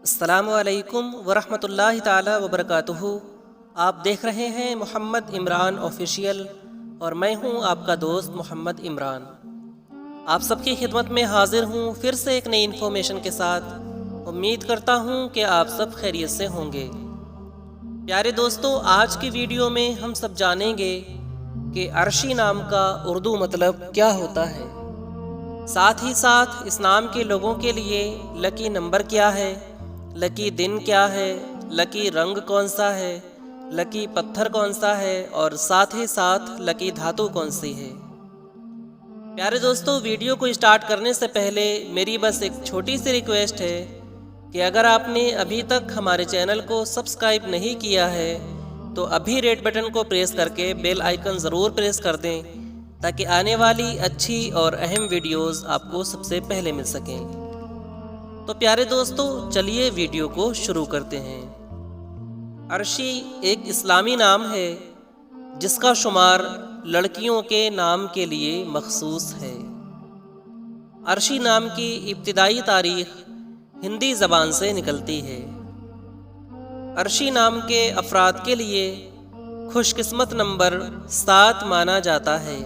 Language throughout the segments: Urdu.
السلام علیکم ورحمۃ اللہ تعالی وبرکاتہ۔ آپ دیکھ رہے ہیں محمد عمران آفیشیل اور میں ہوں آپ کا دوست محمد عمران۔ آپ سب کی خدمت میں حاضر ہوں پھر سے ایک نئی انفارمیشن کے ساتھ۔ امید کرتا ہوں کہ آپ سب خیریت سے ہوں گے۔ پیارے دوستو، آج کی ویڈیو میں ہم سب جانیں گے کہ عرشی نام کا اردو مطلب کیا ہوتا ہے، ساتھ ہی ساتھ اس نام کے لوگوں کے لیے لکی نمبر کیا ہے، لکی دن کیا ہے، لکی رنگ کون سا ہے، لکی پتھر کون سا ہے اور ساتھ ہی ساتھ لکی دھاتو کون سی ہے۔ پیارے دوستو، ویڈیو کو اسٹارٹ کرنے سے پہلے میری بس ایک چھوٹی سی ریکویسٹ ہے کہ اگر آپ نے ابھی تک ہمارے چینل کو سبسکرائب نہیں کیا ہے تو ابھی ریڈ بٹن کو پریس کر کے بیل آئیکن ضرور پریس کر دیں تاکہ آنے والی اچھی اور اہم ویڈیوز آپ کو سب سے پہلے مل سکیں۔ تو پیارے دوستو، چلیے ویڈیو کو شروع کرتے ہیں۔ عرشی ایک اسلامی نام ہے جس کا شمار لڑکیوں کے نام کے لیے مخصوص ہے۔ عرشی نام کی ابتدائی تاریخ ہندی زبان سے نکلتی ہے۔ عرشی نام کے افراد کے لیے خوش قسمت نمبر 7 مانا جاتا ہے۔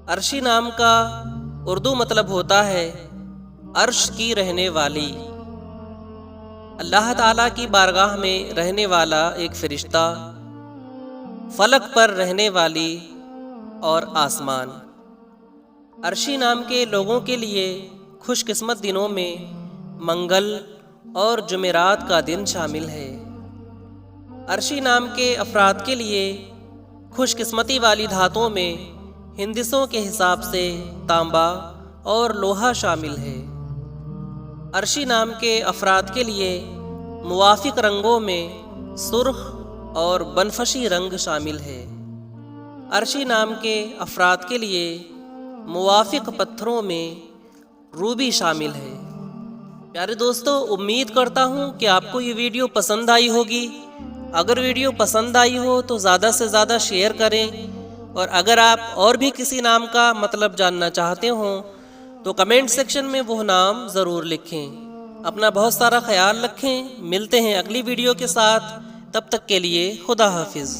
عرشی نام کا اردو مطلب ہوتا ہے عرش کی رہنے والی، اللہ تعالیٰ کی بارگاہ میں رہنے والا ایک فرشتہ، فلک پر رہنے والی اور آسمان۔ عرشی نام کے لوگوں کے لیے خوش قسمت دنوں میں منگل اور جمعرات کا دن شامل ہے۔ عرشی نام کے افراد کے لیے خوش قسمتی والی دھاتوں میں ہندسوں کے حساب سے تانبا اور لوہا شامل ہے۔ عرشی نام کے افراد کے لیے موافق رنگوں میں سرخ اور بنفشی رنگ شامل ہے۔ عرشی نام کے افراد کے لیے موافق پتھروں میں روبی شامل ہے۔ پیارے دوستو، امید کرتا ہوں کہ آپ کو یہ ویڈیو پسند آئی ہوگی۔ اگر ویڈیو پسند آئی ہو تو زیادہ سے زیادہ شیئر کریں، اور اگر آپ اور بھی کسی نام کا مطلب جاننا چاہتے ہوں تو کمنٹ سیکشن میں وہ نام ضرور لکھیں۔ اپنا بہت سارا خیال رکھیں۔ ملتے ہیں اگلی ویڈیو کے ساتھ، تب تک کے لیے خدا حافظ۔